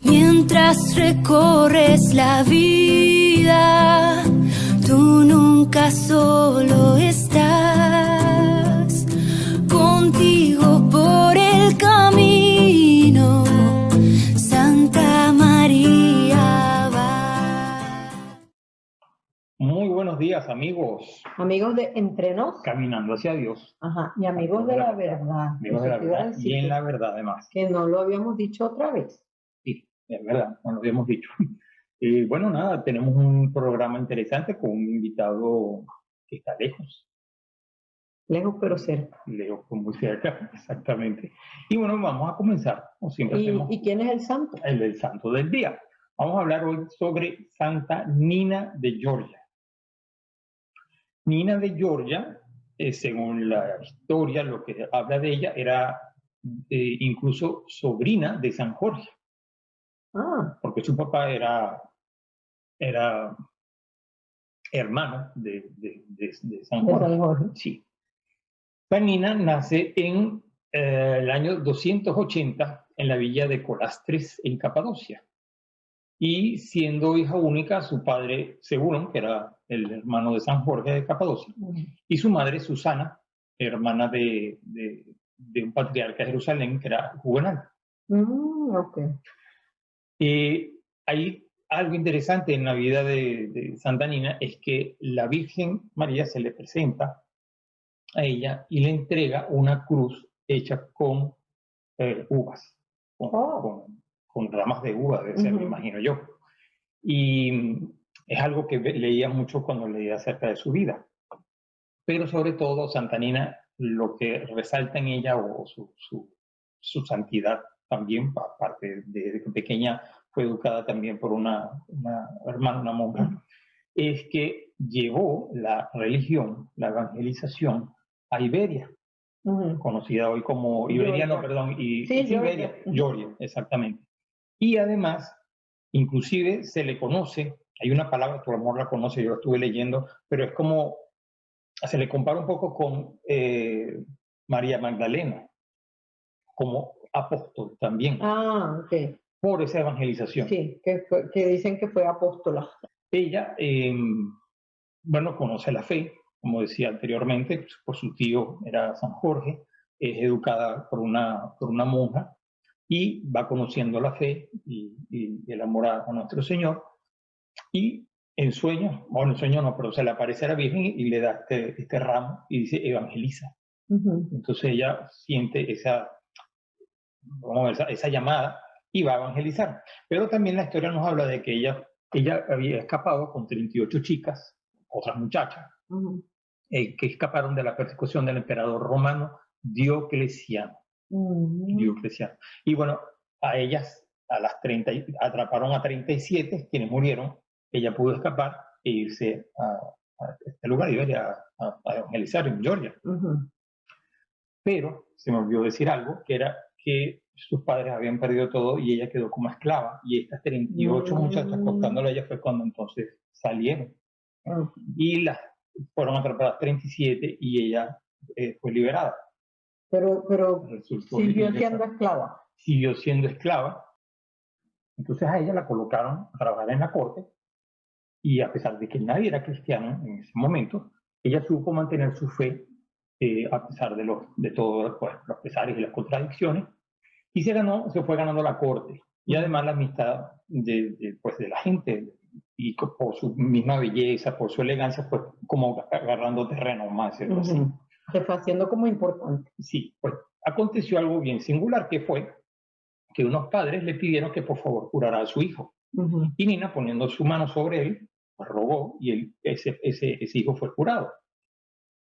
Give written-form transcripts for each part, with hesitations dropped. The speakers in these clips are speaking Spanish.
Mientras recorres la vida, tú nunca solo estás. Contigo por el camino, Santa María va. Muy buenos días, amigos. Amigos de Entre Nos. Caminando hacia Dios. Ajá, y amigos de la verdad. Amigos de la verdad y en la verdad, además. Que no lo habíamos dicho otra vez. Sí, es verdad, no lo habíamos dicho. Bueno, nada, tenemos un programa interesante con un invitado que está lejos. Lejos pero cerca. Lejos, muy cerca, exactamente. Y bueno, vamos a comenzar, como siempre hacemos. ¿Y quién es el santo? El del santo del día. Vamos a hablar hoy sobre Santa Nina de Georgia. Nina de Georgia, según la historia, lo que habla de ella, era incluso sobrina de San Jorge. Porque su papá era hermano de San Jorge. De San Jorge. Sí. San Nina nace en el año 280 en la villa de Colastres, en Capadocia. Y siendo hija única, su padre Segurón, que era el hermano de San Jorge de Capadocia, y su madre Susana, hermana de un patriarca de Jerusalén, que era Juvenal. Hay algo interesante en la vida de Santa Nina, es que la Virgen María se le presenta a ella y le entrega una cruz hecha con uvas, con ramas de uva, debe ser, me imagino yo. Y es algo que leía mucho cuando leía acerca de su vida. Pero sobre todo, Santa Nina, lo que resalta en ella, o su santidad también, aparte de que pequeña fue educada también por una hermana, una monja, es que llevó la religión, la evangelización, a Iberia, conocida hoy como Iberia, no, perdón, Georgia, exactamente. Y además, inclusive se le conoce, hay una palabra, tu amor la conoce, yo la estuve leyendo, pero es como, se le compara un poco con María Magdalena, como apóstol también. Por esa evangelización. Sí, que dicen que fue apóstola. Ella, bueno, conoce la fe, como decía anteriormente, por su tío era San Jorge, es educada por una monja, y va conociendo la fe y el amor a nuestro Señor, y en sueños, bueno, en sueños no, pero se le aparece a la Virgen y le da este ramo y dice evangeliza. Entonces ella siente esa llamada y va a evangelizar. Pero también la historia nos habla de que ella había escapado con 38 chicas, otras muchachas, que escaparon de la persecución del emperador romano Diocleciano. Y bueno, a ellas, atraparon a 37, quienes murieron. Ella pudo escapar e irse a este lugar, Iberia, a evangelizar en Georgia. Pero se me olvidó decir algo, que era que sus padres habían perdido todo y ella quedó como esclava. Y estas 38 muchachas costándole a ella fue cuando entonces salieron. Y las fueron atrapadas 37 y ella fue liberada. Pero siguió siendo esclava. Siguió siendo esclava. Entonces a ella la colocaron a trabajar en la corte, y a pesar de que nadie era cristiano en ese momento, ella supo mantener su fe a pesar de todos los pesares y las contradicciones, y se fue ganando la corte. Y además la amistad de la gente, y por su misma belleza, por su elegancia, pues como agarrando terreno más. Se fue haciendo como importante. Sí, pues aconteció algo bien singular, que fue que unos padres le pidieron que por favor curara a su hijo. Y Nina, poniendo su mano sobre él, rogó, y ese hijo fue curado.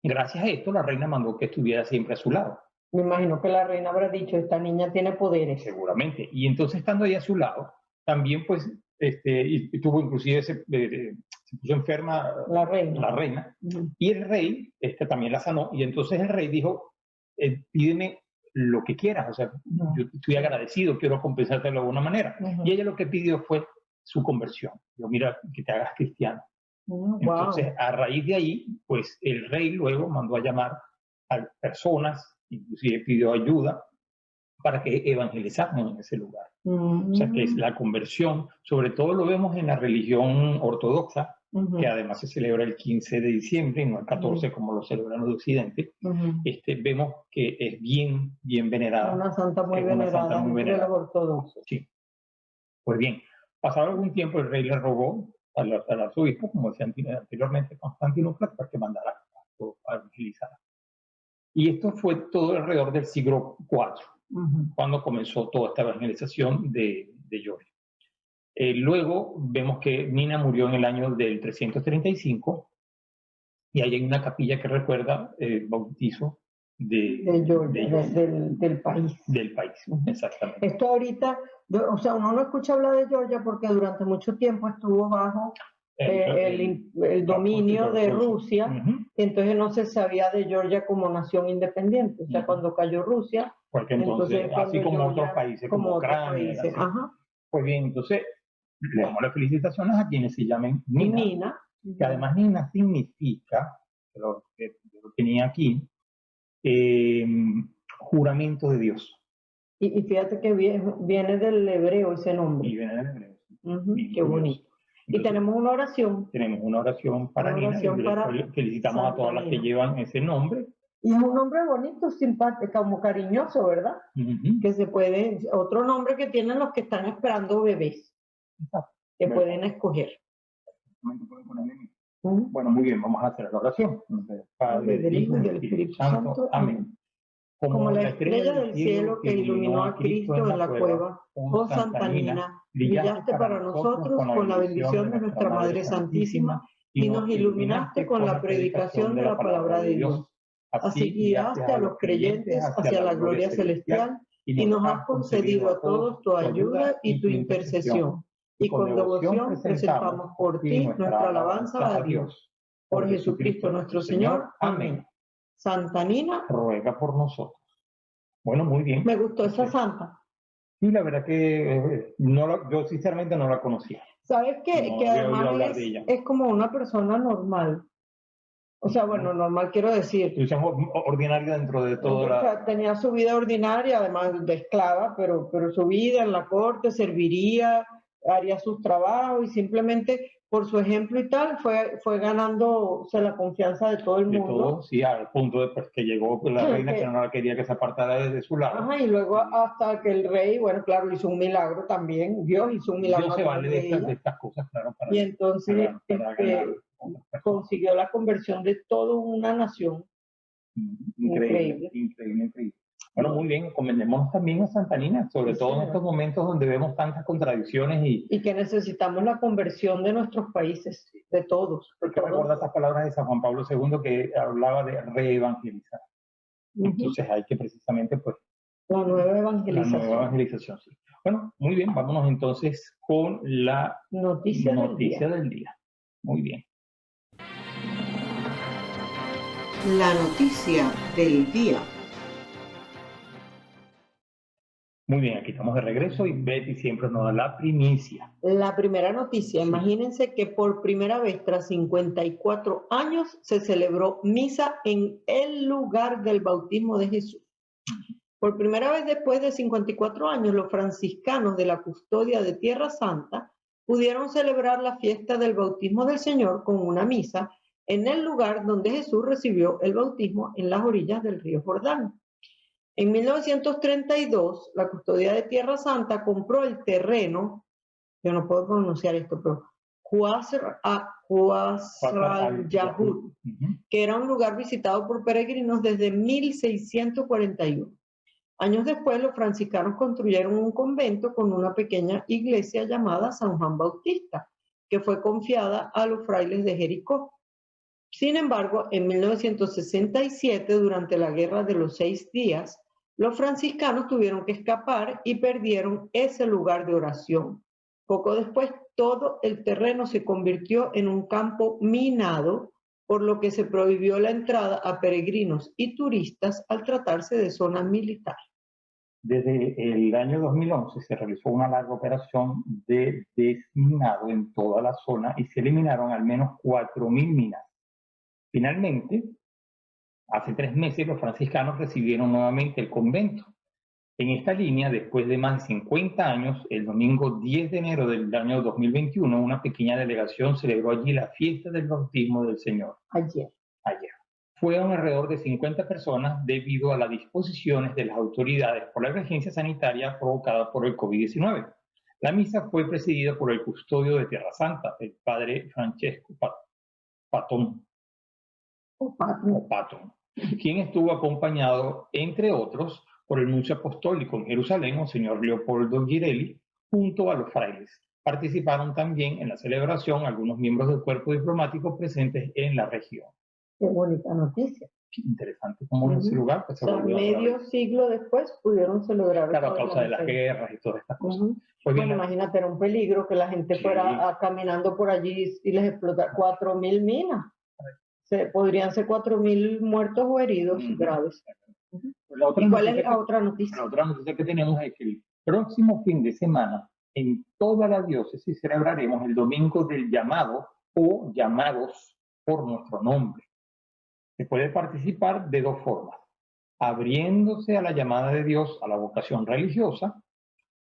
Gracias a esto, la reina mandó que estuviera siempre a su lado. Me imagino que la reina habrá dicho, esta niña tiene poderes. Seguramente. Y entonces, estando ahí a su lado, también pues, y tuvo inclusive, se puso enferma la reina. Y el rey también la sanó. Y entonces el rey dijo, pídeme lo que quieras, o sea, yo estoy agradecido, quiero compensarte de alguna manera. Y ella lo que pidió fue su conversión. Yo, mira, que te hagas cristiano. Entonces, a raíz de ahí, pues el rey luego mandó a llamar a personas inclusive pidió ayuda para que evangelizáramos en ese lugar. O sea, que es la conversión, sobre todo lo vemos en la religión ortodoxa, que además se celebra el 15 de diciembre, no el 14 como lo celebran los de Occidente. Vemos que es bien venerada. Una santa muy es una venerada santa muy entre los venerada. ortodoxos. Sí. Pues bien, pasado algún tiempo el rey le rogó al arzobispo, como decía anteriormente Constantinopla, para que mandara a evangelizar. Y esto fue todo alrededor del siglo IV, cuando comenzó toda esta evangelización de Georgia. Luego vemos que Nina murió en el año del 335 y ahí hay una capilla que recuerda el bautizo de Georgia, del país. Del país, exactamente. Esto ahorita, o sea, uno no escucha hablar de Georgia porque durante mucho tiempo estuvo bajo el dominio de Rusia, entonces no se sabía de Georgia como nación independiente. O sea, cuando cayó Rusia, porque entonces así como Georgia, otros países, como Ucrania. Pues bien, entonces le damos las felicitaciones a quienes se llamen Nina, que además Nina significa, lo que yo tenía aquí, juramento de Dios. Y fíjate que viene del hebreo ese nombre. Y viene del hebreo. Qué bonito. Entonces, y tenemos una oración. Tenemos una oración para Nina. Felicitamos a todas las que llevan ese nombre. Y es un nombre bonito, simpático, como cariñoso, ¿verdad? Que se puede, otro nombre que tienen los que están esperando bebés, que pueden escoger. Bueno, muy bien, vamos a hacer la oración. Padre, del Hijo y del Espíritu Santo. Amén. Como la estrella del cielo que iluminó a Cristo en la cueva, oh Santa Nina, brillaste para nosotros con la bendición de nuestra Madre Santísima y nos iluminaste con la predicación de la palabra de Dios. Así guiaste a los creyentes hacia la gloria celestial y nos has concedido a todos tu ayuda y tu intercesión. Y con devoción presentamos por ti nuestra alabanza a Dios. Por Jesucristo nuestro Señor. Amén. Santa Nina, ruega por nosotros. Bueno, muy bien. Me gustó esa santa. Sí, la verdad que yo sinceramente no la conocía. ¿Sabes qué? No que además es como una persona normal. O sea, bueno, normal quiero decir. Ordinaria dentro de todo. O sea, tenía su vida ordinaria, además de esclava, pero su vida en la corte serviría, haría sus trabajos y simplemente por su ejemplo y tal fue ganándose la confianza de todo el mundo. De todo, sí, al punto de que llegó la reina que no la quería que se apartara de su lado. Ajá, y luego hasta que el rey, bueno, claro, hizo un milagro también, Dios hizo un milagro. Dios se vale de estas cosas, claro. Y entonces consiguió la conversión de toda una nación. Increíble. Bueno, muy bien, encomendémonos también a Santa Nina, sobre todo en estos momentos donde vemos tantas contradicciones y que necesitamos la conversión de nuestros países, de todos. Hay que recordar estas palabras de San Juan Pablo II que hablaba de reevangelizar. Entonces hay que precisamente, pues... La nueva evangelización. La nueva evangelización, sí. Bueno, muy bien, vámonos entonces con la noticia del día. Muy bien. La noticia del día. Muy bien, aquí estamos de regreso y Betty siempre nos da la primicia. La primera noticia, imagínense que por primera vez tras 54 años se celebró misa en el lugar del bautismo de Jesús. Por primera vez después de 54 años, los franciscanos de la Custodia de Tierra Santa pudieron celebrar la fiesta del bautismo del Señor con una misa en el lugar donde Jesús recibió el bautismo en las orillas del río Jordán. En 1932, la Custodia de Tierra Santa compró el terreno, yo no puedo pronunciar esto, pero Qasr al-Yahud, que era un lugar visitado por peregrinos desde 1641. Años después, los franciscanos construyeron un convento con una pequeña iglesia llamada San Juan Bautista, que fue confiada a los frailes de Jericó. Sin embargo, en 1967, durante la Guerra de los 6 Días, los franciscanos tuvieron que escapar y perdieron ese lugar de oración. Poco después, todo el terreno se convirtió en un campo minado, por lo que se prohibió la entrada a peregrinos y turistas al tratarse de zona militar. Desde el año 2011 se realizó una larga operación de desminado en toda la zona y se eliminaron al menos 4.000 minas. Finalmente, Hace 3 meses los franciscanos recibieron nuevamente el convento. En esta línea, después de más de 50 años, el domingo 10 de enero del año 2021, una pequeña delegación celebró allí la fiesta del bautismo del Señor. Ayer. Fueron alrededor de 50 personas debido a las disposiciones de las autoridades por la emergencia sanitaria provocada por el COVID-19. La misa fue presidida por el custodio de Tierra Santa, el padre Francesco Patton, quien estuvo acompañado, entre otros, por el nuncio apostólico en Jerusalén, el señor Leopoldo Girelli, junto a los frailes. Participaron también en la celebración algunos miembros del cuerpo diplomático presentes en la región. Qué bonita noticia. Interesante cómo ese lugar pues, se volvió medio siglo después pudieron celebrar. Claro, a causa de las guerras y todas estas cosas. Pues bueno, imagínate, era un peligro que la gente fuera caminando por allí y les explotara 4.000 minas. Podrían ser 4.000 muertos o heridos graves. ¿Y cuál es la otra noticia? La otra noticia que tenemos es que el próximo fin de semana en toda la diócesis celebraremos el domingo del llamado o llamados por nuestro nombre. Se puede participar de 2 formas: abriéndose a la llamada de Dios a la vocación religiosa,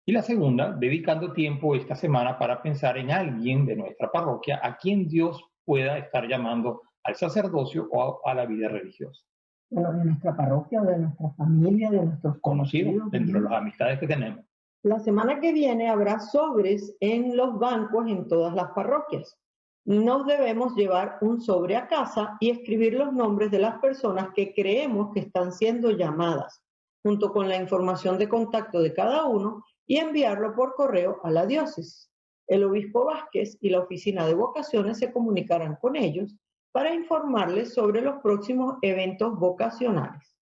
y la segunda, dedicando tiempo esta semana para pensar en alguien de nuestra parroquia a quien Dios pueda estar llamando al sacerdocio o a la vida religiosa. Bueno, de nuestra parroquia, de nuestra familia, de nuestros conocidos, dentro de las amistades que tenemos. La semana que viene habrá sobres en los bancos en todas las parroquias. Nos debemos llevar un sobre a casa y escribir los nombres de las personas que creemos que están siendo llamadas, junto con la información de contacto de cada uno, y enviarlo por correo a la diócesis. El obispo Vázquez y la oficina de vocaciones se comunicarán con ellos para informarles sobre los próximos eventos vocacionales.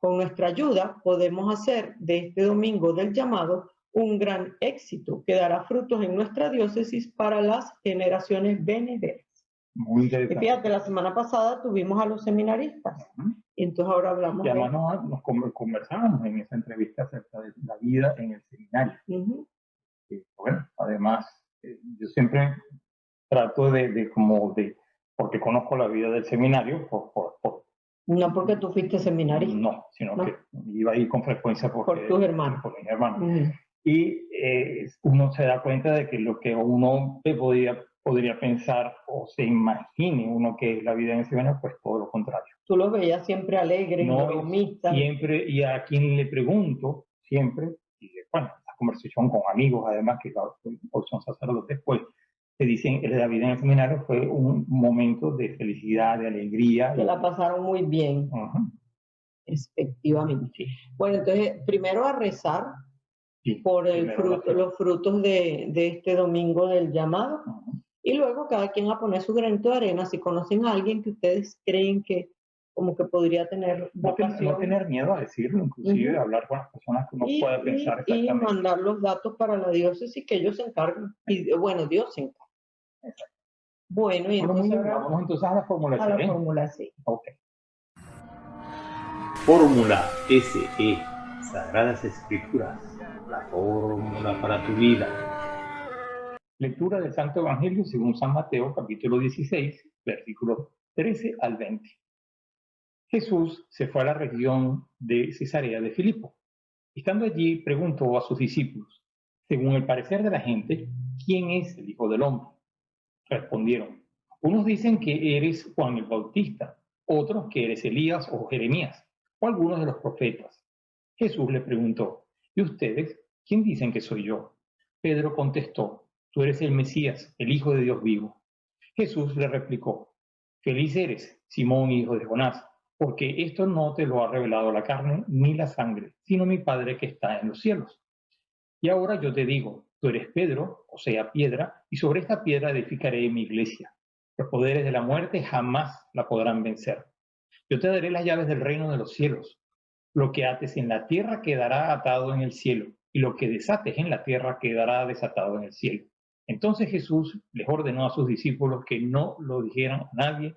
Con nuestra ayuda podemos hacer de este domingo del llamado un gran éxito que dará frutos en nuestra diócesis para las generaciones venideras. Muy interesante. Y fíjate, la semana pasada tuvimos a los seminaristas, y entonces ahora hablamos y además nos conversábamos en esa entrevista acerca de la vida en el seminario. Y, bueno, además, yo siempre trato porque conozco la vida del seminario, no porque tú fuiste seminarista. No, sino que iba a ir con frecuencia por tus hermanos. Por mis hermanos. Y uno se da cuenta de que lo que uno podría pensar o se imagine uno que es la vida en el seminario, pues todo lo contrario. Tú los veías siempre alegres, bromistas. Siempre, y a quien le pregunto, siempre, y bueno, la conversación con amigos, además, que hoy son sacerdotes, pues te dicen que la vida en el seminario fue un momento de felicidad, de alegría. Que la pasaron muy bien. Efectivamente. Sí. Bueno, entonces, primero a rezar por los frutos de este domingo del llamado, y luego cada quien a poner su granito de arena. Si conocen a alguien que ustedes creen que como que podría tener vocación. No tener miedo a decirlo, inclusive hablar con las personas que uno pueda pensar exactamente. Y mandar los datos para la diócesis, que ellos se encarguen. Y bueno, Dios se encarga. Bueno, y entonces vamos entonces a la fórmula C. A la fórmula C. Ok. Fórmula SE, Sagradas Escrituras, la fórmula para tu vida. Lectura del Santo Evangelio según San Mateo, capítulo 16, versículos 13 al 20. Jesús se fue a la región de Cesarea de Filipo. Estando allí, preguntó a sus discípulos: según el parecer de la gente, ¿quién es el Hijo del Hombre? Respondieron: unos dicen que eres Juan el Bautista, otros que eres Elías o Jeremías, o algunos de los profetas. Jesús le preguntó: ¿y ustedes quién dicen que soy yo? Pedro contestó: tú eres el Mesías, el Hijo de Dios vivo. Jesús le replicó: feliz eres, Simón, hijo de Jonás, porque esto no te lo ha revelado la carne ni la sangre, sino mi Padre que está en los cielos. Y ahora yo te digo: tú eres Pedro, o sea, piedra, y sobre esta piedra edificaré mi iglesia. Los poderes de la muerte jamás la podrán vencer. Yo te daré las llaves del reino de los cielos. Lo que ates en la tierra quedará atado en el cielo, y lo que desates en la tierra quedará desatado en el cielo. Entonces Jesús les ordenó a sus discípulos que no lo dijeran a nadie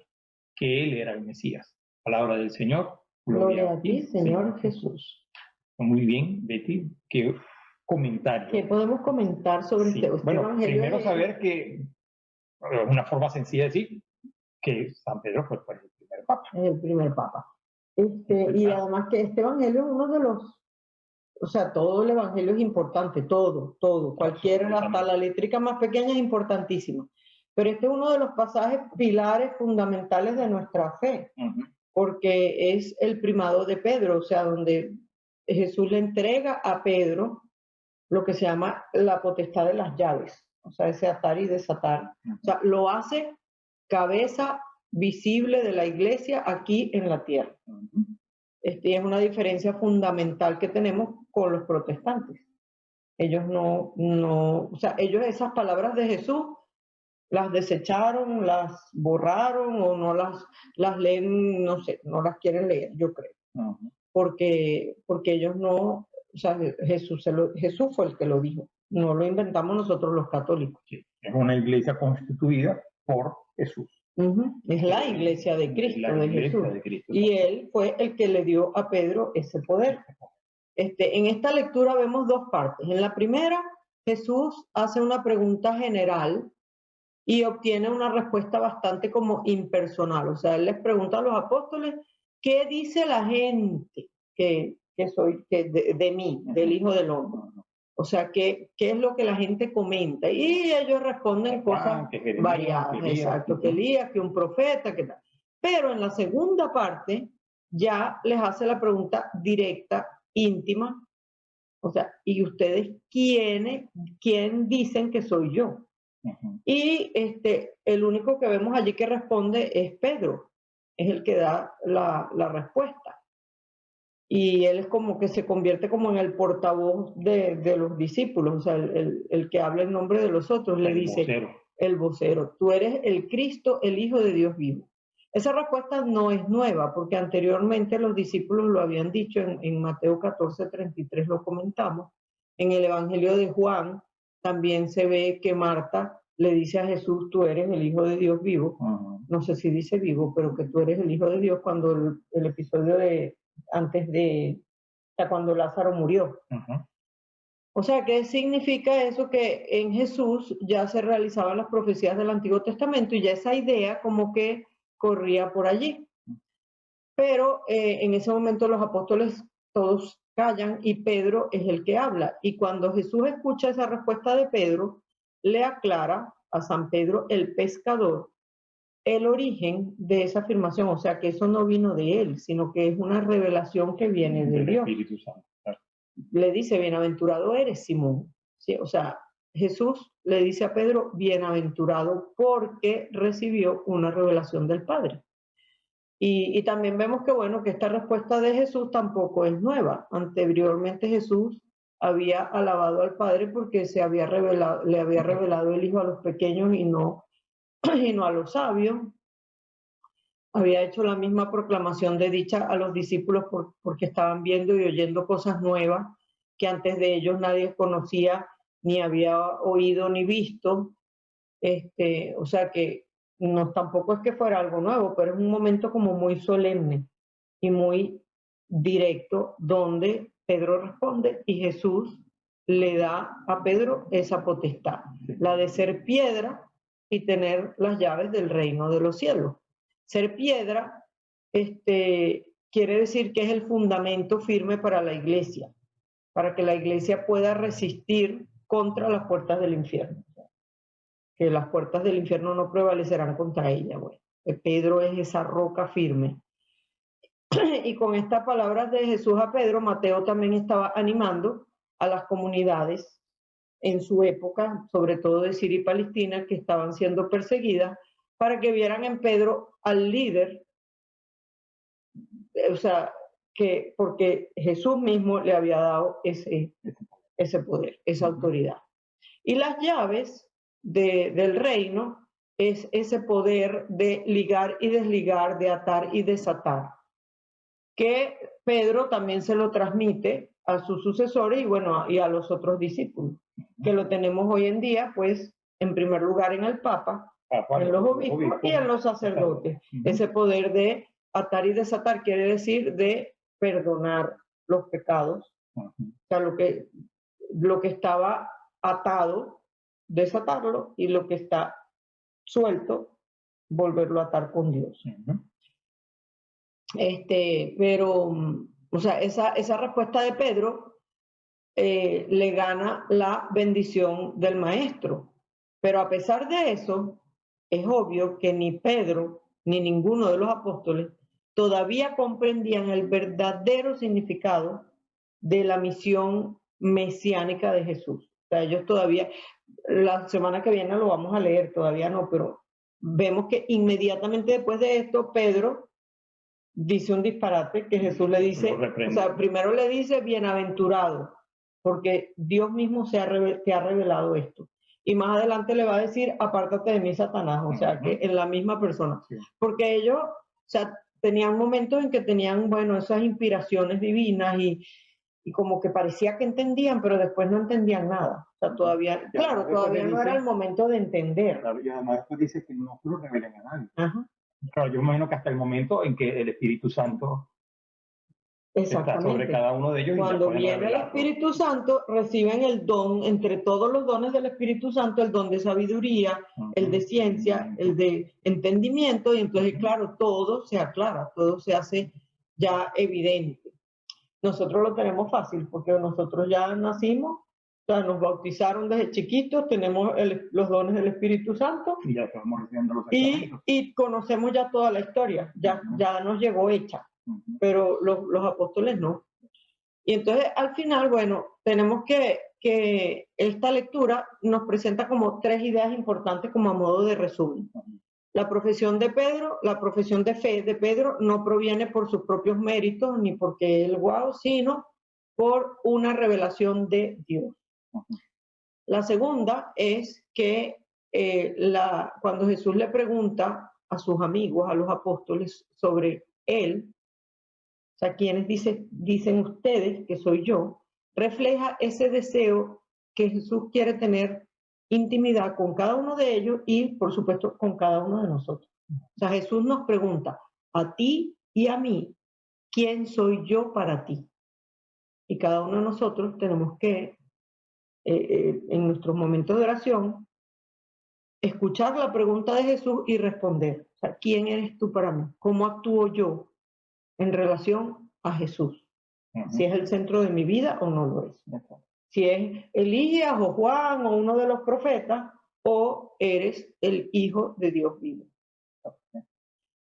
que él era el Mesías. Palabra del Señor. Gloria a ti, Señor Jesús. Muy bien, Betty. ¿Qué comentario? ¿Qué podemos comentar sobre este evangelio? Primero saber que una forma sencilla de decir que San Pedro fue el primer papa. Es el primer papa. Y además que este evangelio es uno de los, o sea, todo el evangelio es importante, todo, cualquier, hasta la letrica más pequeña es importantísima. Pero este es uno de los pasajes pilares fundamentales de nuestra fe, porque es el primado de Pedro, o sea, donde Jesús le entrega a Pedro lo que se llama la potestad de las llaves, o sea, ese atar y desatar. O sea, lo hace cabeza visible de la iglesia aquí en la tierra. Es una diferencia fundamental que tenemos con los protestantes. Ellos no, o sea, ellos esas palabras de Jesús las desecharon, las borraron o no las leen, no sé, no las quieren leer, yo creo. Porque ellos no, o sea, Jesús fue el que lo dijo, no lo inventamos nosotros los católicos. Sí, es una iglesia constituida por Jesús. Es la iglesia de Cristo, de Jesús. Y él fue el que le dio a Pedro ese poder. En esta lectura vemos dos partes. En la primera, Jesús hace una pregunta general y obtiene una respuesta bastante como impersonal. O sea, él les pregunta a los apóstoles, ¿qué dice la gente que soy de mí, del Hijo del Hombre? O sea, ¿qué es lo que la gente comenta? Y ellos responden cosas variadas, exacto, que Elías, que un profeta, que tal. Pero en la segunda parte ya les hace la pregunta directa, íntima, o sea, ¿y ustedes quién dicen que soy yo? Y el único que vemos allí que responde es Pedro, es el que da la respuesta. Y él es como que se convierte como en el portavoz de los discípulos, o sea, el que habla en nombre de los otros, le dice, el vocero, tú eres el Cristo, el Hijo de Dios vivo. Esa respuesta no es nueva, porque anteriormente los discípulos lo habían dicho en Mateo 14:33, lo comentamos. En el Evangelio de Juan también se ve que Marta le dice a Jesús, tú eres el Hijo de Dios vivo. No sé si dice vivo, pero que tú eres el Hijo de Dios, cuando el episodio cuando Lázaro murió. O sea, ¿qué significa eso? Que en Jesús ya se realizaban las profecías del Antiguo Testamento y ya esa idea como que corría por allí. Pero en ese momento los apóstoles todos callan y Pedro es el que habla. Y cuando Jesús escucha esa respuesta de Pedro, le aclara a San Pedro el pescador el origen de esa afirmación, o sea que eso no vino de él, sino que es una revelación que viene de Dios. Espíritu Santo. Le dice, bienaventurado eres, Simón. ¿Sí? O sea, Jesús le dice a Pedro, bienaventurado porque recibió una revelación del Padre. Y también vemos que, bueno, que esta respuesta de Jesús tampoco es nueva. Anteriormente Jesús había alabado al Padre porque le había revelado el Hijo a los pequeños y no a los sabios. Había hecho la misma proclamación de dicha a los discípulos porque estaban viendo y oyendo cosas nuevas que antes de ellos nadie conocía, ni había oído ni visto. O sea que no, tampoco es que fuera algo nuevo, pero es un momento como muy solemne y muy directo donde Pedro responde y Jesús le da a Pedro esa potestad, la de ser piedra y tener las llaves del reino de los cielos. Ser piedra quiere decir que es el fundamento firme para la iglesia, para que la iglesia pueda resistir contra las puertas del infierno. Que las puertas del infierno no prevalecerán contra ella. Bueno, Pedro es esa roca firme. Y con estas palabras de Jesús a Pedro, Mateo también estaba animando a las comunidades en su época, sobre todo de Siria y Palestina, que estaban siendo perseguidas, para que vieran en Pedro al líder, o sea, porque Jesús mismo le había dado ese poder, esa autoridad. Y las llaves del reino es ese poder de ligar y desligar, de atar y desatar, que Pedro también se lo transmite a sus sucesores y bueno, y a los otros discípulos, que lo tenemos hoy en día, pues, en primer lugar en el Papa, en los obispos y en los sacerdotes. Ese poder de atar y desatar quiere decir de perdonar los pecados. O sea, lo que estaba atado, desatarlo, y lo que está suelto, volverlo a atar con Dios. Pero, o sea, esa respuesta de Pedro le gana la bendición del maestro. Pero a pesar de eso, es obvio que ni Pedro ni ninguno de los apóstoles todavía comprendían el verdadero significado de la misión mesiánica de Jesús. O sea, ellos todavía, la semana que viene lo vamos a leer, todavía no, pero vemos que inmediatamente después de esto, Pedro dice un disparate que Jesús le dice, o sea, primero le dice bienaventurado, porque Dios mismo te ha revelado esto. Y más adelante le va a decir, apártate de mí, Satanás, o sea, que en la misma persona. Porque ellos, o sea, tenían momentos en que tenían, bueno, esas inspiraciones divinas y como que parecía que entendían, pero después no entendían nada. O sea, todavía, claro, todavía no era el momento de entender. Claro, y además después dice que no se lo revelen a nadie. Ajá. Claro, yo imagino que hasta el momento en que el Espíritu Santo está sobre cada uno de ellos. Cuando viene el Espíritu Santo, reciben el don, entre todos los dones del Espíritu Santo, el don de sabiduría, el de ciencia, el de entendimiento, y entonces, claro, todo se aclara, todo se hace ya evidente. Nosotros lo tenemos fácil, porque nosotros ya nacimos, o sea, nos bautizaron desde chiquitos, tenemos los dones del Espíritu Santo, y ya estamos recibiendo los sacramentos. Y conocemos ya toda la historia, ya nos llegó hecha. Pero los apóstoles no. Y entonces al final, bueno, tenemos que esta lectura nos presenta como tres ideas importantes como a modo de resumen. La profesión de Pedro, la profesión de fe de Pedro no proviene por sus propios méritos ni porque él guau, sino por una revelación de Dios. La segunda es que cuando Jesús le pregunta a sus amigos, a los apóstoles, sobre él, o sea, quienes dicen ustedes que soy yo, refleja ese deseo que Jesús quiere tener intimidad con cada uno de ellos y, por supuesto, con cada uno de nosotros. O sea, Jesús nos pregunta, a ti y a mí, ¿quién soy yo para ti? Y cada uno de nosotros tenemos que, en nuestros momentos de oración, escuchar la pregunta de Jesús y responder. O sea, ¿quién eres tú para mí? ¿Cómo actúo yo en relación a Jesús? Si es el centro de mi vida o no lo es. Si es Elías o Juan o uno de los profetas, o eres el Hijo de Dios vivo.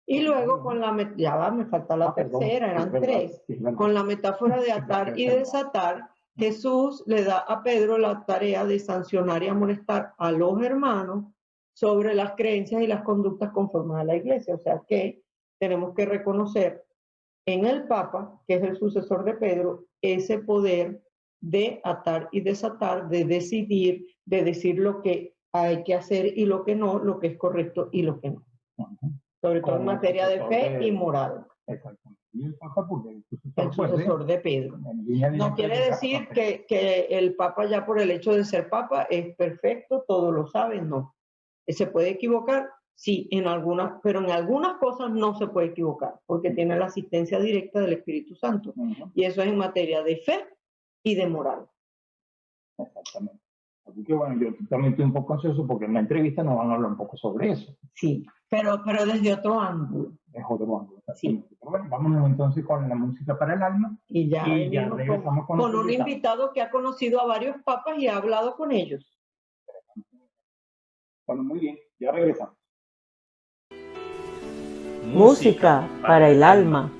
Y luego con me falta la tercera, eran tres. Con la metáfora de atar y desatar, Jesús le da a Pedro la tarea de sancionar y amonestar a los hermanos sobre las creencias y las conductas conformes a la iglesia. O sea que tenemos que reconocer en el Papa, que es el sucesor de Pedro, ese poder de atar y desatar, de decidir, de decir lo que hay que hacer y lo que no, lo que es correcto y lo que no. Sobre todo en materia de fe y moral. Exactamente. Y el Papa, porque el sucesor de Pedro. No quiere decir que el Papa ya por el hecho de ser Papa es perfecto, todo lo sabe, no. Se puede equivocar, sí, pero en algunas cosas no se puede equivocar, porque tiene la asistencia directa del Espíritu Santo. Y eso es en materia de fe y de moral. Exactamente. Así que bueno, yo también estoy un poco ansioso porque en la entrevista nos van a hablar un poco sobre eso. Sí, pero desde otro ángulo. Es otro ángulo. Sí. Bueno, vámonos entonces con la música para el alma. Y ya regresamos con un invitado que ha conocido a varios papas y ha hablado con ellos. Bueno, muy bien, ya regresamos. Música para el alma.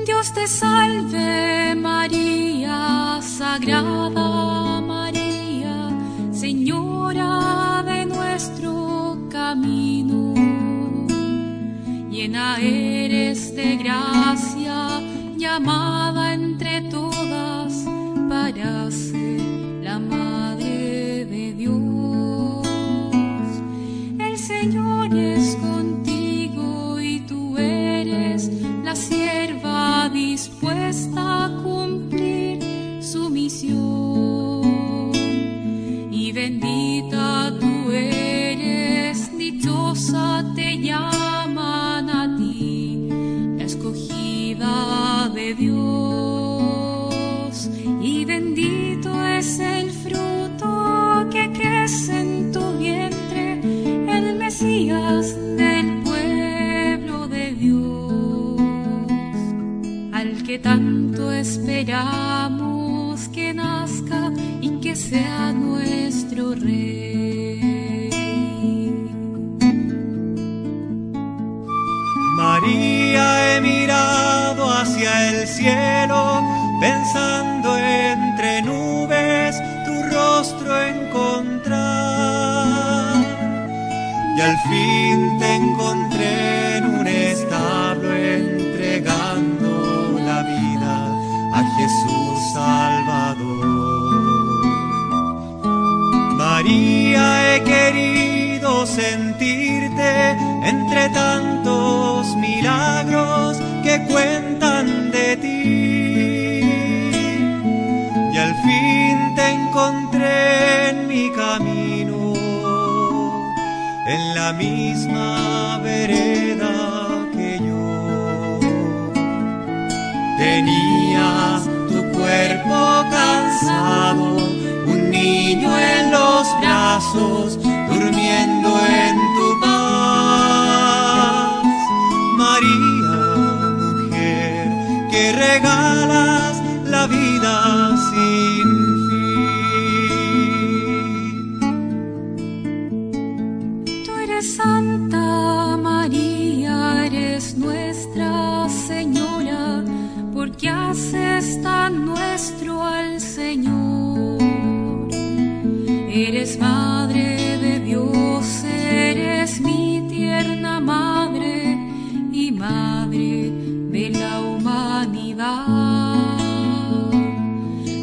Dios te salve María, Sagrada María, Señora de nuestro camino. Llena eres de gracia, llamada entre todas para ser la Madre de Dios. El Señor es contigo y tú eres la sierva dispuesta a cumplir su misión. Y bendita tú eres, dichosa te llaman a ti, la escogida de Dios. Y bendito es el fruto que crece en tu vientre, el Mesías del pueblo que tanto esperamos que nazca y que sea nuestro Rey. María, he mirado hacia el cielo, pensando entre nubes tu rostro encontrar. Y al fin te encontré en un establo entregando la vida a Jesús Salvador. María, he querido sentirte entre tantos milagros que cuentan de ti. Y al fin te encontré en mi camino, en la misma vereda que yo. Tenías tu cuerpo cansado, un niño en los brazos, durmiendo en tu paz. María, mujer, que regalas la vida sin fin. Tú eres Santa María, eres nuestra Señora, porque haces tan nuestro al Señor. Eres Madre de Dios, eres mi tierna Madre y Madre de la humanidad.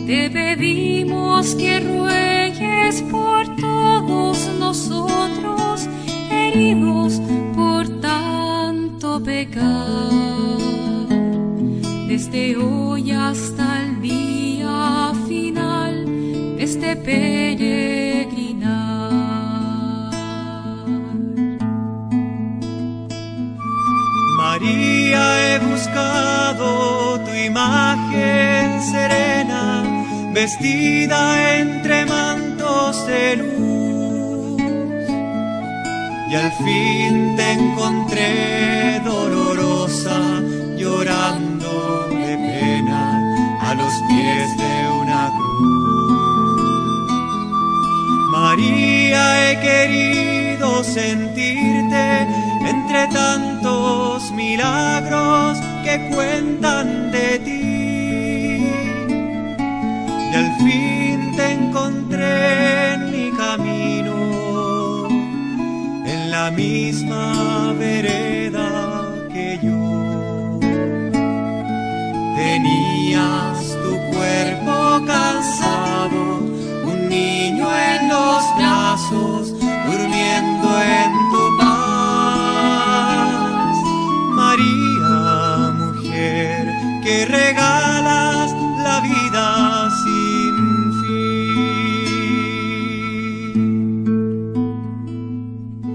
Te pedimos que ruegues por todos nosotros, heridos por tanto pecar, desde hoy hasta el día final de este peregrinar. María, he buscado tu imagen serena, vestida entre mantos de luz, y al fin te encontré dolorosa, llorando de pena a los pies de una cruz. María, he querido sentirte entre tantos milagros que cuentan de ti. Y al fin te encontré en mi camino, en la misma vereda que yo. Tenías tu cuerpo cansado, un niño en los brazos, durmiendo en tu paz. María, mujer, que regalas la vida sin fin.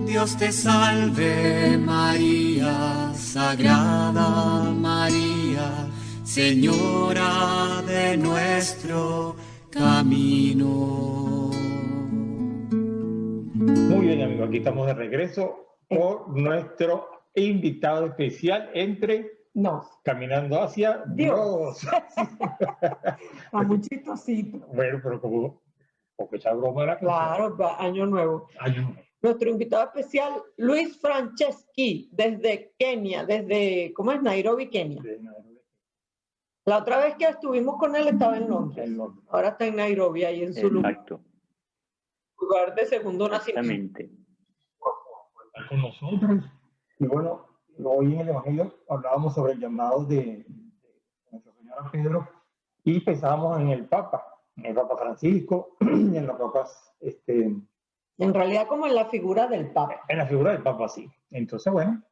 Dios te salve María, Sagrada María, Señora de nuestro camino. Muy bien, amigos, aquí estamos de regreso por nuestro invitado especial entre Caminando hacia Dios. A muy chistosito. Bueno, pero como esa broma era... Claro, año nuevo. Año nuevo. Nuestro invitado especial, Luis Franceschi, desde Kenia, ¿cómo es? Nairobi, Kenia. La otra vez que estuvimos con él estaba en Londres. Ahora está en Nairobi, ahí en su lugar de segundo nacimiento. Exactamente. Con nosotros. Y bueno, hoy en el Evangelio hablábamos sobre el llamado de nuestro Señor Pedro y pensábamos en el Papa Francisco, y en los papas... En realidad como en la figura del Papa. En la figura del Papa, sí. Entonces, bueno...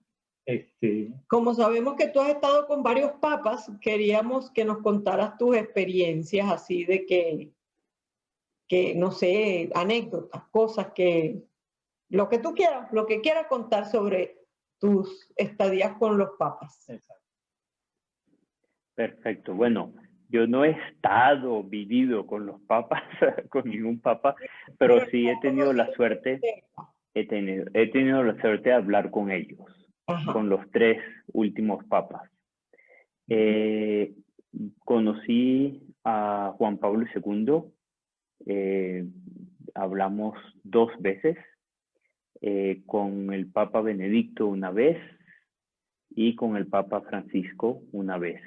Como sabemos que tú has estado con varios papas, queríamos que nos contaras tus experiencias así de que no sé, anécdotas, cosas que, lo que tú quieras, lo que quieras contar sobre tus estadías con los papas. Perfecto. Bueno, yo no he vivido con los papas, con ningún papa, pero sí he tenido la suerte, he tenido la suerte de hablar con ellos. Ajá. Con los 3 últimos papas. conocí a Juan Pablo II, hablamos 2 veces, con el Papa Benedicto una vez y con el Papa Francisco una vez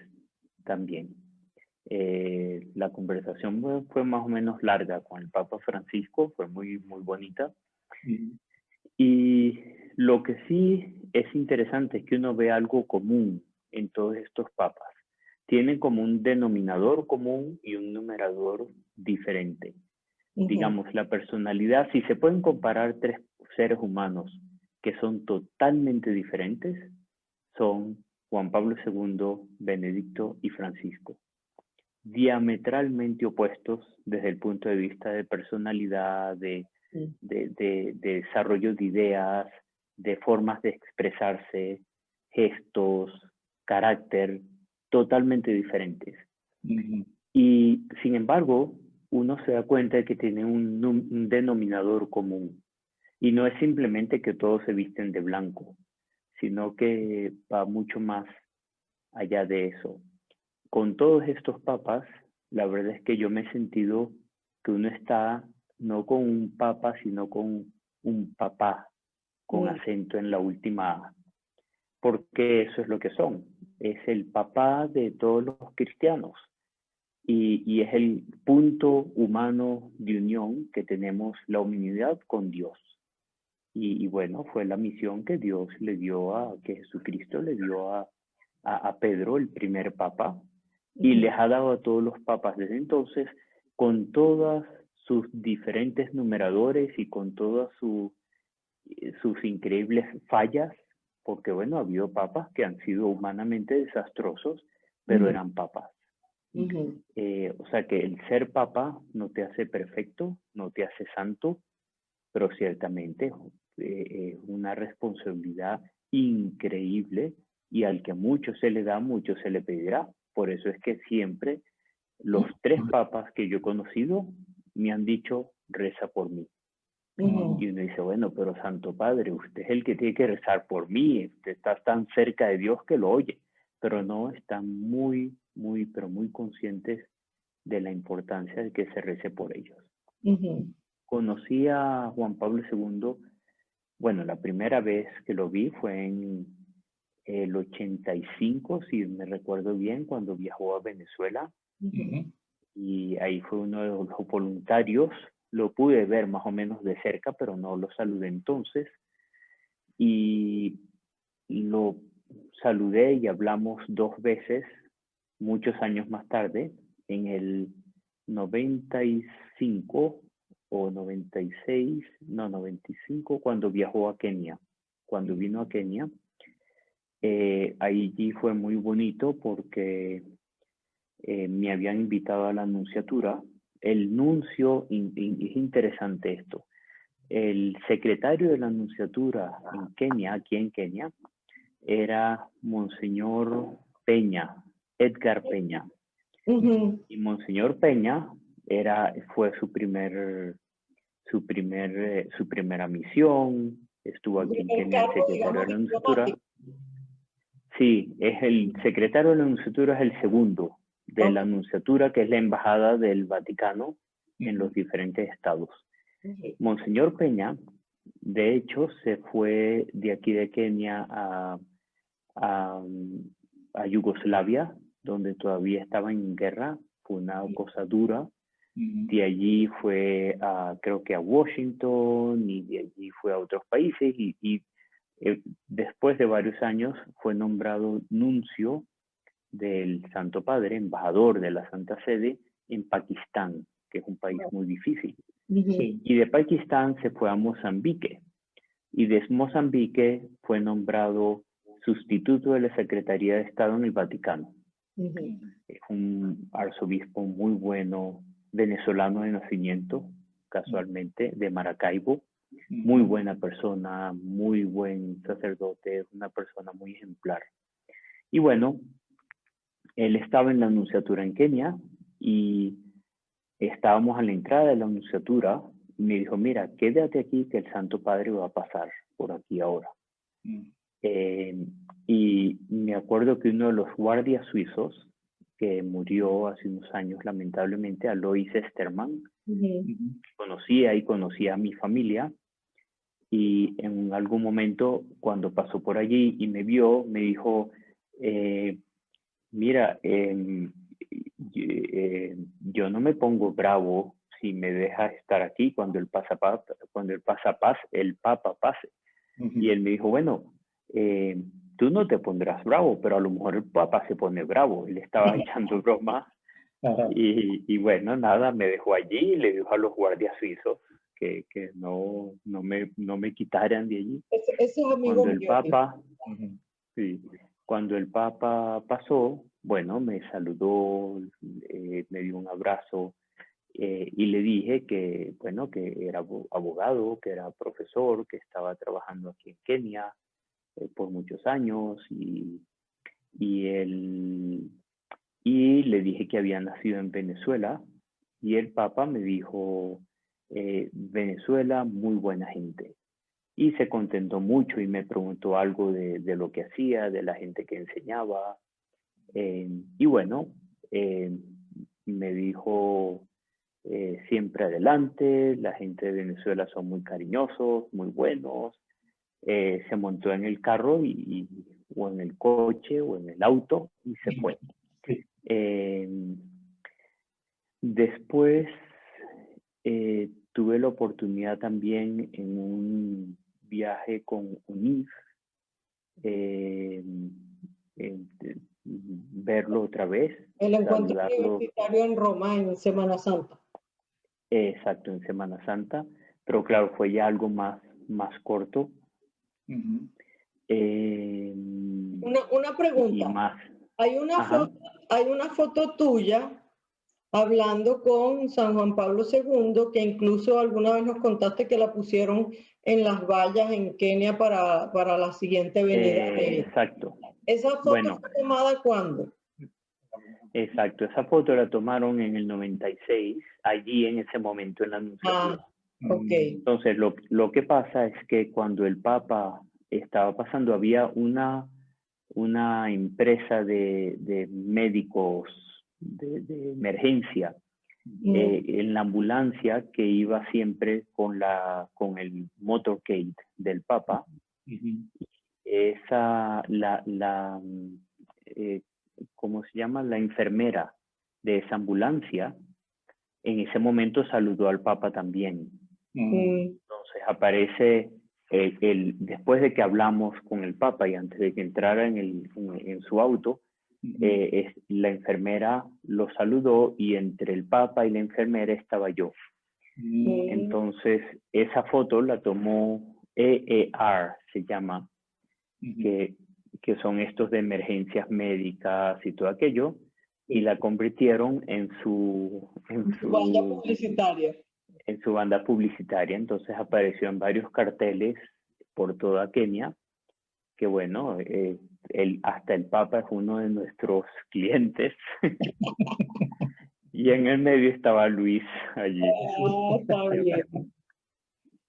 también. La conversación fue más o menos larga con el Papa Francisco, fue muy bonita. Y lo que sí es interesante es que uno ve algo común en todos estos papas. Tienen como un denominador común y un numerador diferente. Digamos, la personalidad, si se pueden comparar 3 seres humanos que son totalmente diferentes, son Juan Pablo II, Benedicto y Francisco. Diametralmente opuestos desde el punto de vista de personalidad, de desarrollo de ideas, de formas de expresarse, gestos, carácter, totalmente diferentes. Y sin embargo, uno se da cuenta de que tienen un denominador común. Y no es simplemente que todos se visten de blanco, sino que va mucho más allá de eso. Con todos estos papas, la verdad es que yo me he sentido que uno está no con un papa, sino con un papá, con acento en la última A. Porque eso es lo que son. Es el papá de todos los cristianos. Y es el punto humano de unión que tenemos la humanidad con Dios. Y bueno, fue la misión que Dios le dio que Jesucristo le dio a Pedro, el primer papa, y les ha dado a todos los papas desde entonces, con todas sus diferentes numeradores y con todas sus increíbles fallas, porque bueno, ha habido papas que han sido humanamente desastrosos, pero eran papas. O sea que el ser papa no te hace perfecto, no te hace santo, pero ciertamente es una responsabilidad increíble y al que mucho se le da, mucho se le pedirá. Por eso es que siempre los 3 papas que yo he conocido me han dicho, reza por mí. Y uno dice, bueno, pero Santo Padre, usted es el que tiene que rezar por mí, usted está tan cerca de Dios que lo oye, pero no, están muy conscientes de la importancia de que se rece por ellos. Conocí a Juan Pablo II, bueno, la primera vez que lo vi fue en el 85, si me recuerdo bien, cuando viajó a Venezuela. Y ahí fue uno de los voluntarios. Lo pude ver más o menos de cerca, pero no lo saludé entonces. Y lo saludé y hablamos 2 veces, muchos años más tarde, en el 95 o 96, no, 95, cuando viajó a Kenia. Cuando vino a Kenia, allí fue muy bonito porque me habían invitado a la nunciatura. El nuncio, es interesante esto, el secretario de la nunciatura en Kenia, aquí en Kenia, era Monseñor Peña, Edgar Peña. Y Monseñor Peña fue su primera misión, estuvo aquí en Kenia, el secretario de la nunciatura. Sí, el secretario de la nunciatura es el segundo de la nunciatura, que es la embajada del Vaticano en los diferentes estados. Monseñor Peña, de hecho, se fue de aquí de Kenia a Yugoslavia, donde todavía estaba en guerra, fue una cosa dura. De allí fue creo que a Washington, y de allí fue a otros países, y después de varios años fue nombrado nuncio del Santo Padre, embajador de la Santa Sede en Pakistán, que es un país muy difícil. Y de Pakistán se fue a Mozambique, y de Mozambique fue nombrado sustituto de la Secretaría de Estado en el Vaticano. Es un arzobispo muy bueno, venezolano de nacimiento, casualmente, de Maracaibo. Muy buena persona, muy buen sacerdote, una persona muy ejemplar. Y bueno, él estaba en la nunciatura en Kenia y estábamos a la entrada de la nunciatura y me dijo, mira, quédate aquí que el Santo Padre va a pasar por aquí ahora. Y me acuerdo que uno de los guardias suizos que murió hace unos años, lamentablemente, Alois Esterman. Conocía a mi familia, y en algún momento, cuando pasó por allí y me vio, me dijo, mira, yo no me pongo bravo si me dejas estar aquí cuando el Papa pase. Y él me dijo, bueno, tú no te pondrás bravo, pero a lo mejor el Papa se pone bravo. Él estaba echando broma. Y bueno, nada, me dejó allí y le dijo a los guardias suizos que no me quitaran de allí. Ese es amigo Cuando el mío. Papa, sí, cuando el Papa pasó, bueno, me saludó, me dio un abrazo, y le dije que, bueno, que era abogado, que era profesor, que estaba trabajando aquí en Kenia por muchos años, y le dije que había nacido en Venezuela, y el Papa me dijo, Venezuela, muy buena gente. Y se contentó mucho y me preguntó algo de lo que hacía, de la gente que enseñaba. Y bueno, me dijo, siempre adelante, la gente de Venezuela son muy cariñosos, muy buenos. Se montó en el carro o en el coche o en el auto y se fue. Después tuve la oportunidad también en un viaje con UNIF, verlo otra vez. El encuentro universitario en Roma en Semana Santa. Exacto, en Semana Santa, pero claro, fue ya algo más corto. Una pregunta. Y más. Hay una foto tuya hablando con San Juan Pablo II, que incluso alguna vez nos contaste que la pusieron en las vallas en Kenia para la siguiente venida. Exacto. ¿Esa foto fue tomada cuándo? Exacto, esa foto la tomaron en el 96, allí en ese momento en la Anunciatura. Entonces, lo que pasa es que cuando el Papa estaba pasando, había una empresa de médicos de emergencia en la ambulancia que iba siempre con el motorcade del Papa. ¿Cómo se llama? La enfermera de esa ambulancia en ese momento saludó al Papa también. Entonces aparece después de que hablamos con el Papa y antes de que entrara en su auto, la enfermera lo saludó y entre el Papa y la enfermera estaba yo. Entonces esa foto la tomó EER, se llama, que son estos de emergencias médicas y todo aquello, y la convirtieron en su banda publicitaria. En su banda publicitaria. Entonces apareció en varios carteles por toda Kenia, que bueno, hasta el Papa es uno de nuestros clientes. Y en el medio estaba Luis allí. Está bien.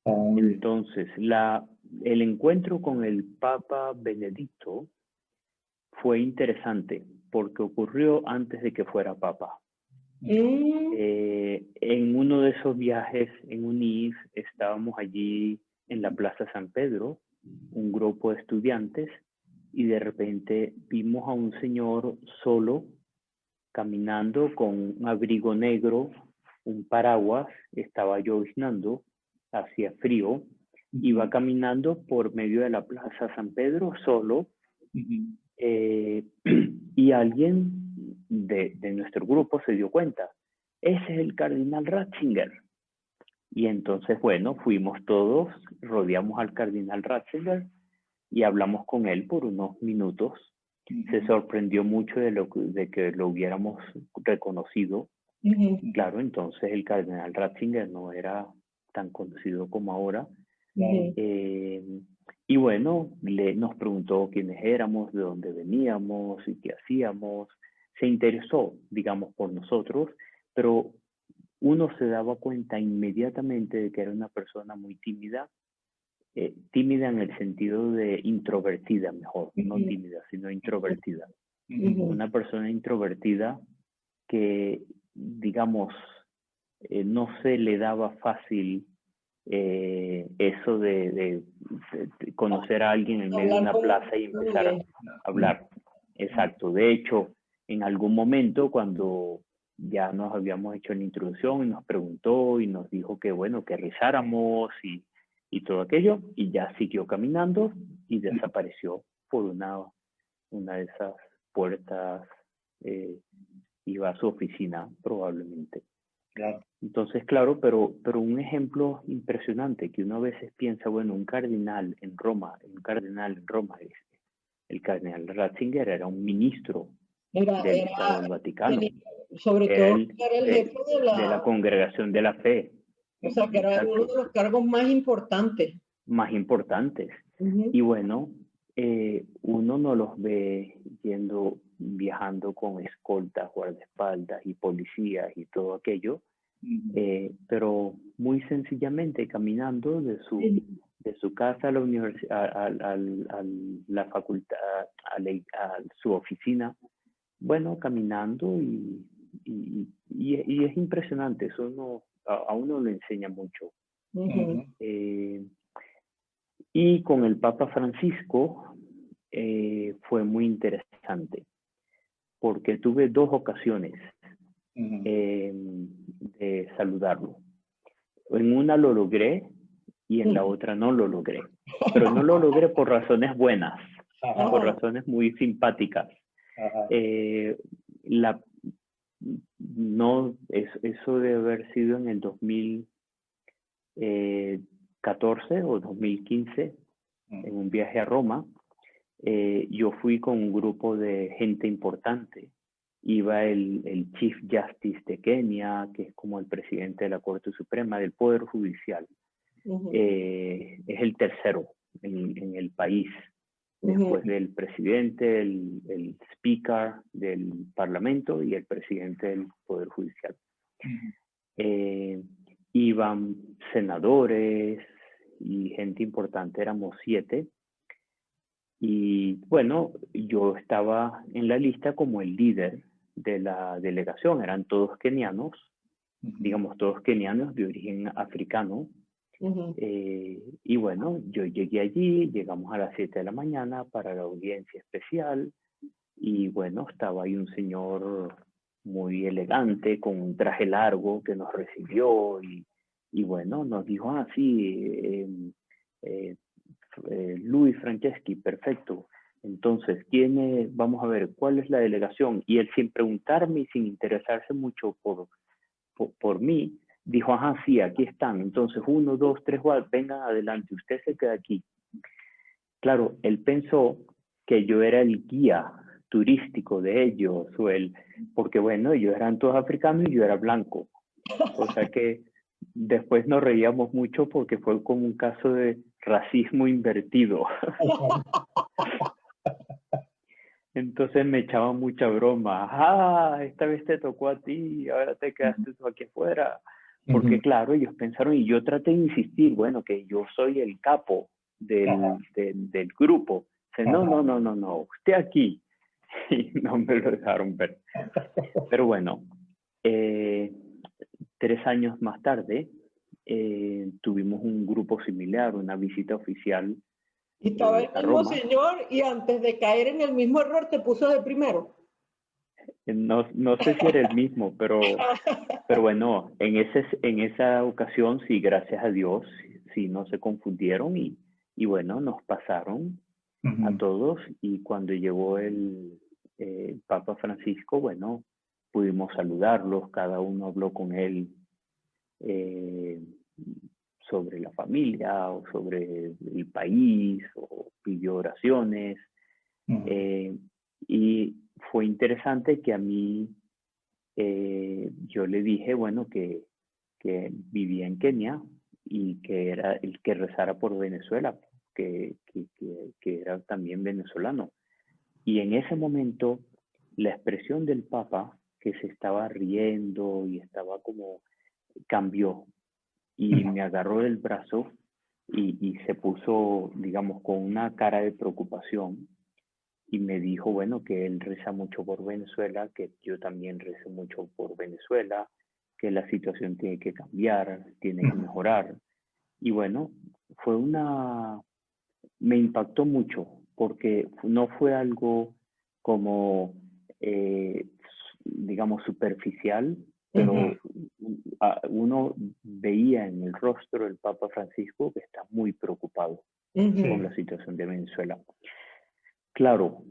Entonces, el encuentro con el Papa Benedicto fue interesante porque ocurrió antes de que fuera Papa. En uno de esos viajes en UNIF estábamos allí en la Plaza San Pedro, un grupo de estudiantes, y de repente vimos a un señor solo caminando con un abrigo negro, un paraguas, estaba lloviznando, hacía frío, iba caminando por medio de la Plaza San Pedro solo, y alguien de nuestro grupo se dio cuenta, ese es el cardenal Ratzinger. Y entonces, bueno, fuimos todos, rodeamos al cardenal Ratzinger y hablamos con él por unos minutos. Se sorprendió mucho de que lo hubiéramos reconocido. Claro, entonces el cardenal Ratzinger no era tan conocido como ahora. Y bueno, nos preguntó quiénes éramos, de dónde veníamos y qué hacíamos. Se interesó, digamos, por nosotros, pero uno se daba cuenta inmediatamente de que era una persona muy tímida, tímida en el sentido de introvertida, mejor, no tímida, sino introvertida. una persona introvertida que, digamos, no se le daba fácil eso de conocer a alguien en medio de una plaza y empezar a hablar. Exacto. De hecho, en algún momento cuando ya nos habíamos hecho la introducción y nos preguntó y nos dijo que bueno, que rezáramos y todo aquello, y ya siguió caminando y desapareció por una de esas puertas, iba a su oficina probablemente. Claro. Entonces, claro, pero un ejemplo impresionante que uno a veces piensa, bueno, un cardenal en Roma, el cardenal Ratzinger era un ministro del Estado del Vaticano. Sobre todo era el jefe de la Congregación de la Fe. O sea, que era uno de los cargos más importantes. Más importantes. Y bueno, uno no los ve viajando con escoltas, guardaespaldas y policías y todo aquello, pero muy sencillamente caminando de su casa a la universidad, a la facultad, a su oficina, bueno, caminando y es impresionante, eso a uno le enseña mucho. Y con el Papa Francisco fue muy interesante, porque tuve 2 ocasiones de saludarlo. En una lo logré y en la otra no lo logré. Pero no lo logré por razones buenas, por razones muy simpáticas. Eso debe haber sido en el 2014 o 2015, en un viaje a Roma. Yo fui con un grupo de gente importante. Iba el Chief Justice de Kenia, que es como el presidente de la Corte Suprema del Poder Judicial. Es el tercero en el país, después del presidente, el Speaker del Parlamento y el presidente del Poder Judicial. Iban senadores y gente importante, éramos 7. Y bueno, yo estaba en la lista como el líder de la delegación, eran todos kenianos, digamos todos kenianos de origen africano. Y bueno, yo llegué allí, llegamos a las 7 de la mañana para la audiencia especial y bueno, estaba ahí un señor muy elegante con un traje largo que nos recibió y bueno, nos dijo, sí, Luis Franceschi, perfecto. Entonces, vamos a ver, ¿cuál es la delegación? Y él, sin preguntarme y sin interesarse mucho por mí, dijo, sí, aquí están. Entonces, 1, 2, 3, vengan adelante, usted se queda aquí. Claro, él pensó que yo era el guía turístico de ellos, porque bueno, ellos eran todos africanos y yo era blanco. O sea que después nos reíamos mucho porque fue como un caso de racismo invertido. Entonces me echaban mucha broma. Esta vez te tocó a ti, ahora te quedaste tú aquí afuera. Porque claro, ellos pensaron, y yo traté de insistir, bueno, que yo soy el capo del grupo. Dice, no, usted aquí. Y no me lo dejaron ver. Pero bueno, 3 años más tarde, tuvimos un grupo similar, una visita oficial. Y estaba el mismo señor y antes de caer en el mismo error te puso de primero. No sé si era el mismo, pero bueno, en esa ocasión sí, gracias a Dios, sí no se confundieron y bueno, nos pasaron a todos y cuando llegó el Papa Francisco, bueno, pudimos saludarlos, cada uno habló con él sobre la familia o sobre el país o pidió oraciones. Y fue interesante que a mí yo le dije, bueno, que vivía en Kenia y que era el que rezara por Venezuela, que era también venezolano. Y en ese momento la expresión del Papa, que se estaba riendo y estaba como, cambió y me agarró del brazo y se puso, digamos, con una cara de preocupación y me dijo, bueno, que él reza mucho por Venezuela, que yo también rezo mucho por Venezuela, que la situación tiene que cambiar, tiene que mejorar. Y bueno, me impactó mucho, porque no fue algo como, digamos, superficial, pero uno veía en el rostro del Papa Francisco que está muy preocupado por la situación de Venezuela. Claro,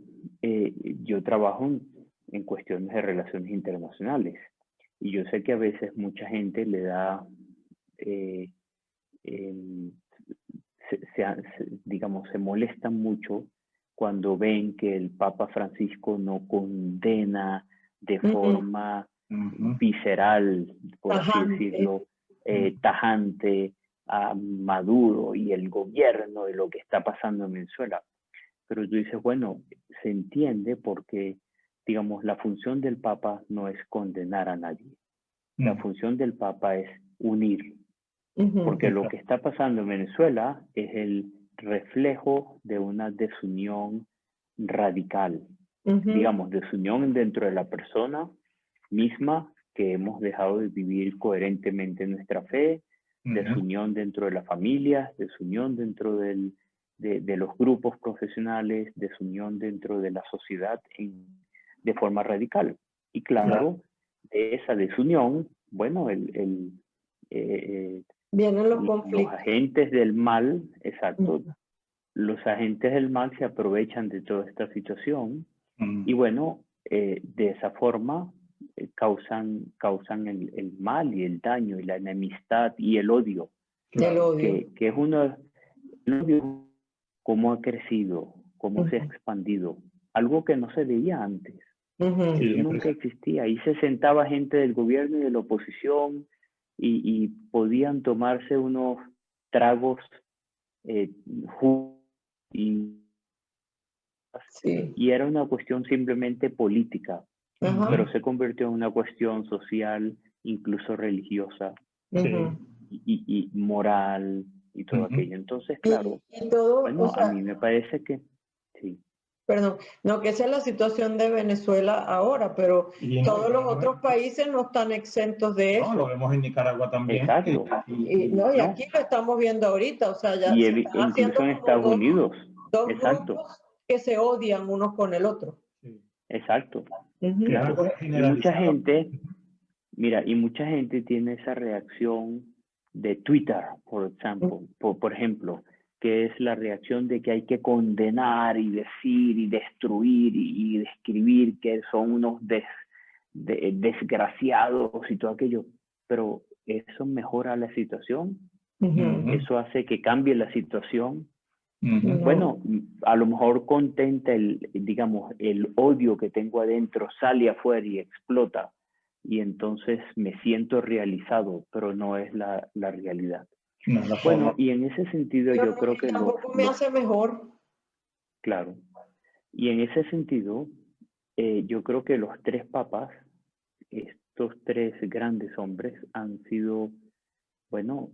yo trabajo en cuestiones de relaciones internacionales y yo sé que a veces mucha gente le da, digamos, se molestan mucho cuando ven que el Papa Francisco no condena de forma visceral, por así decirlo, tajante a Maduro y el gobierno de lo que está pasando en Venezuela. Pero tú dices, bueno, se entiende porque, digamos, la función del Papa no es condenar a nadie. La función del Papa es unir. Porque lo que está pasando en Venezuela es el reflejo de una desunión radical. Digamos, desunión dentro de la persona misma, que hemos dejado de vivir coherentemente nuestra fe, desunión dentro de las familias, desunión dentro de los grupos profesionales, desunión dentro de la sociedad de forma radical. Y claro, de esa desunión, bueno, vienen los conflictos. Los agentes del mal, exacto, los agentes del mal se aprovechan de toda esta situación y bueno, de esa forma causan el mal y el daño y la enemistad y el odio. Claro. Que es el odio, cómo ha crecido, cómo se ha expandido, algo que no se veía antes. Eso nunca existía. Ahí se sentaba gente del gobierno y de la oposición y podían tomarse unos tragos y era una cuestión simplemente política, pero se convirtió en una cuestión social, incluso religiosa y moral y todo aquello. Entonces, claro, bueno, o sea, a mí me parece que sí. Perdón, no que esa es la situación de Venezuela ahora, pero todos los otros países no están exentos de eso. No, lo vemos en Nicaragua también. Exacto. Y aquí lo estamos viendo ahorita, o sea, ya y se están incluso en Estados Unidos. Dos grupos que se odian unos con el otro. Exacto. Claro. Y mucha gente, mira, y mucha gente tiene esa reacción de Twitter, por ejemplo, que es la reacción de que hay que condenar y decir y destruir y describir que son unos desgraciados y todo aquello. Pero eso mejora la situación, eso hace que cambie la situación. Bueno, a lo mejor contenta digamos, el odio que tengo adentro sale afuera y explota. Y entonces me siento realizado, pero no es la realidad. Bueno, y en ese sentido yo creo que tampoco me hace mejor. Claro. Y en ese sentido, yo creo que los tres papas, estos tres grandes hombres, han sido, bueno,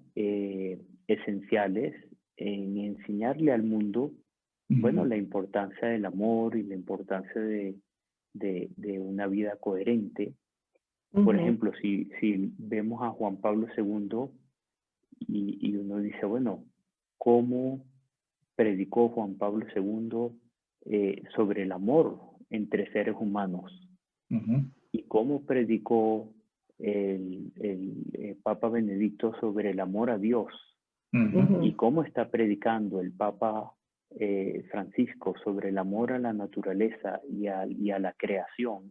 esenciales en enseñarle al mundo, bueno, la importancia del amor y la importancia de una vida coherente. Por ejemplo, si vemos a Juan Pablo II y uno dice, bueno, ¿cómo predicó Juan Pablo II sobre el amor entre seres humanos? ¿Y cómo predicó el Papa Benedicto sobre el amor a Dios? ¿Y cómo está predicando el Papa Francisco sobre el amor a la naturaleza y a la creación?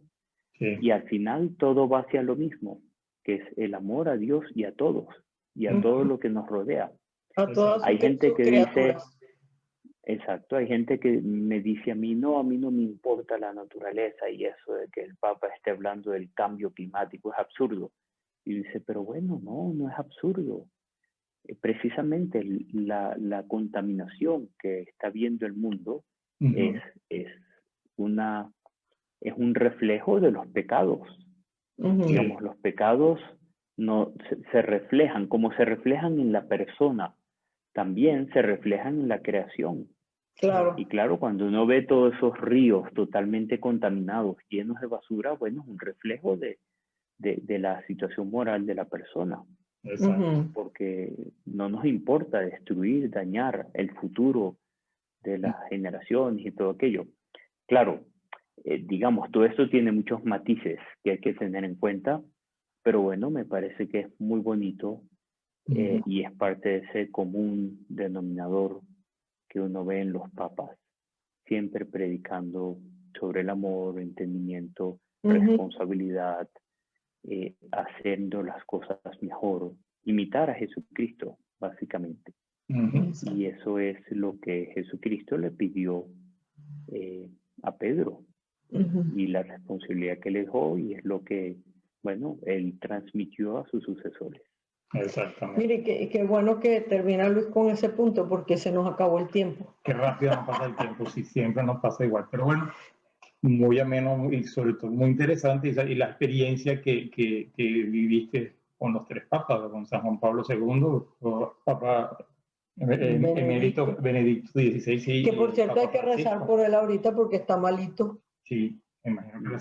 Y al final todo va hacia lo mismo, que es el amor a Dios y a todos, y a todo lo que nos rodea. Hay gente que dice, exacto, hay gente que me dice a mí no me importa la naturaleza y eso de que el Papa esté hablando del cambio climático es absurdo. Y dice, pero bueno, no es absurdo. Precisamente la contaminación que está viendo el mundo es un reflejo de los pecados. Digamos, los pecados no se reflejan, como se reflejan en la persona, también se reflejan en la creación. Claro. Y claro, cuando uno ve todos esos ríos totalmente contaminados, llenos de basura, bueno, es un reflejo de la situación moral de la persona. Ujú. Porque no nos importa destruir, dañar el futuro de las generaciones y todo aquello. Claro, digamos, todo esto tiene muchos matices que hay que tener en cuenta, pero bueno, me parece que es muy bonito y es parte de ese común denominador que uno ve en los papas, siempre predicando sobre el amor, entendimiento, responsabilidad, haciendo las cosas mejor, imitar a Jesucristo, básicamente. Y eso es lo que Jesucristo le pidió a Pedro y la responsabilidad que le dejó, y es lo que, bueno, él transmitió a sus sucesores. Exactamente. Mire, qué bueno que termina Luis con ese punto, porque se nos acabó el tiempo. Qué rápido nos pasa el tiempo, si siempre nos pasa igual. Pero bueno, muy ameno y sobre todo muy interesante, y la experiencia que viviste con los tres papas, con San Juan Pablo II, Papa emérito Benedicto XVI. Que por cierto hay que rezar Francisco. por él ahorita porque está malito. Sí, me imagino que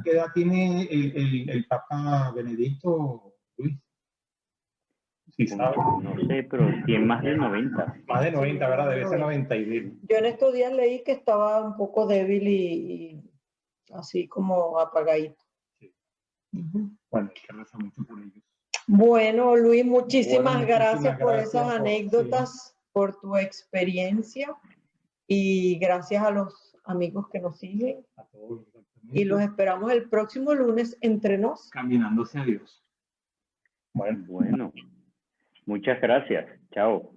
¿Qué edad tiene el Papa Benedicto, Luis? Sí, sabe. No sé, pero tiene más de 90. Más de 90, ¿verdad? Debe ser 92. Yo en estos días leí que estaba un poco débil y así como apagadito. Sí. Bueno, hay que rezar mucho por ellos. Bueno, Luis, muchísimas gracias gracias por esas anécdotas, por tu experiencia, y gracias a los amigos que nos siguen. A todos, y los esperamos el próximo lunes entre nos. Caminándose a Dios. Bueno, muchas gracias. Chao.